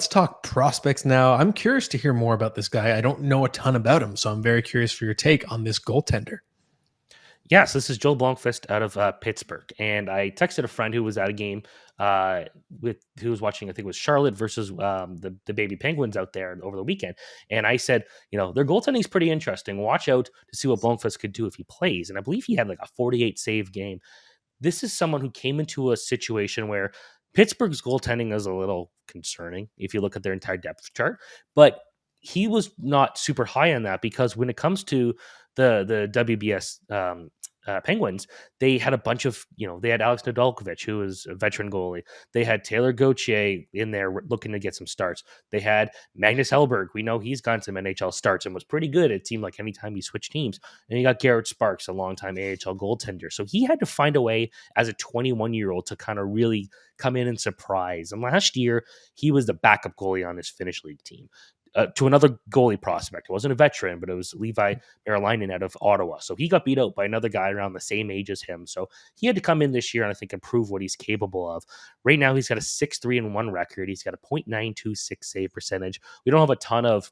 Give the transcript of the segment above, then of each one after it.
let's talk prospects now. I'm curious to hear more about this guy. I don't know a ton about him, so I'm very curious for your take on this goaltender. Yes, this is Joe Blomqvist out of Pittsburgh, and I texted a friend who was at a game uh, with who was watching. I think it was Charlotte versus the baby Penguins out there over the weekend, and I said, their goaltending is pretty interesting. Watch out to see what Blomqvist could do if he plays, and I believe he had like a 48 save game. This is someone who came into a situation where Pittsburgh's goaltending is a little concerning if you look at their entire depth chart, but he was not super high on that because when it comes to the WBS Penguins, they had a bunch of, they had Alex Nadolkovich, who is a veteran goalie. They had Taylor Gauthier in there looking to get some starts. They had Magnus Hellberg. We know he's gotten some NHL starts and was pretty good. It seemed like anytime he switched teams. And you got Garrett Sparks, a longtime AHL goaltender. So he had to find a way as a 21-year-old to kind of really come in and surprise. And last year, he was the backup goalie on his Finnish league team. To another goalie prospect. It wasn't a veteran, but it was Levi Merlainen out of Ottawa. So he got beat out by another guy around the same age as him. So he had to come in this year and I think improve what he's capable of. Right now, he's got a 6-3-1 record. He's got a .926 save percentage. We don't have a ton of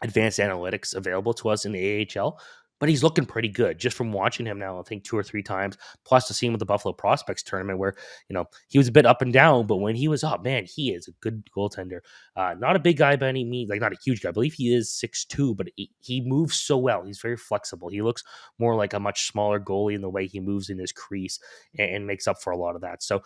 advanced analytics available to us in the AHL, but he's looking pretty good just from watching him now, I think 2 or 3 times, plus to see him with the Buffalo Prospects tournament where, he was a bit up and down, but when he was up, man, he is a good goaltender. Not a big guy by any means, like not a huge guy. I believe he is 6'2", but he moves so well. He's very flexible. He looks more like a much smaller goalie in the way he moves in his crease and makes up for a lot of that. So,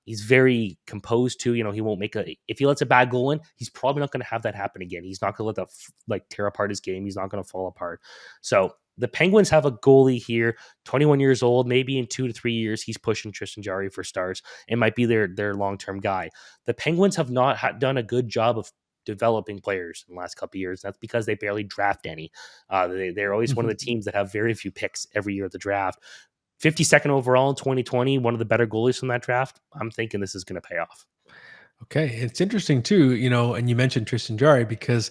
he's very composed too. He won't if he lets a bad goal in, he's probably not going to have that happen again. He's not going to let that tear apart his game. He's not going to fall apart. So the Penguins have a goalie here, 21 years old. Maybe in 2 to 3 years, he's pushing Tristan Jarry for stars. It might be their long-term guy. The Penguins have not done a good job of developing players in the last couple of years. That's because they barely draft any. They're always one of the teams that have very few picks every year at the draft. 52nd overall in 2020, one of the better goalies from that draft. I'm thinking this is going to pay off. Okay, it's interesting too, and you mentioned Tristan Jarry because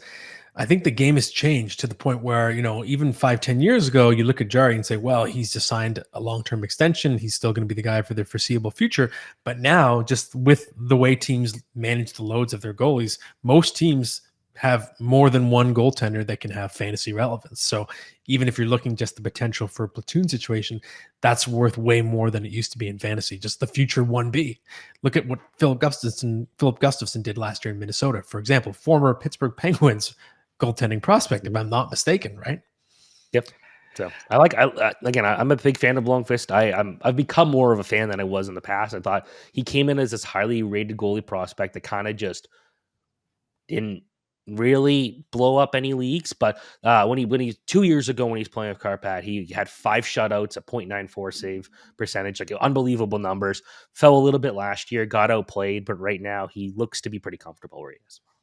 I think the game has changed to the point where, even 5, 10 years ago, you look at Jarry and say, well, he's just signed a long-term extension. He's still going to be the guy for the foreseeable future. But now, just with the way teams manage the loads of their goalies, most teams have more than one goaltender that can have fantasy relevance. So even if you're looking just the potential for a platoon situation, that's worth way more than it used to be in fantasy. Just the future 1B. Look at what Philip Gustafson did last year in Minnesota, for example, former Pittsburgh Penguins goaltending prospect, if I'm not mistaken, right? Yep. So I'm a big fan of Blomqvist. I've become more of a fan than I was in the past. I thought he came in as this highly rated goalie prospect that kind of just didn't really blow up any leagues. But when he 2 years ago when he's playing with Carpat, he had 5 shutouts, a .94 save percentage, like unbelievable numbers. Fell a little bit last year, got outplayed, but right now he looks to be pretty comfortable where he is.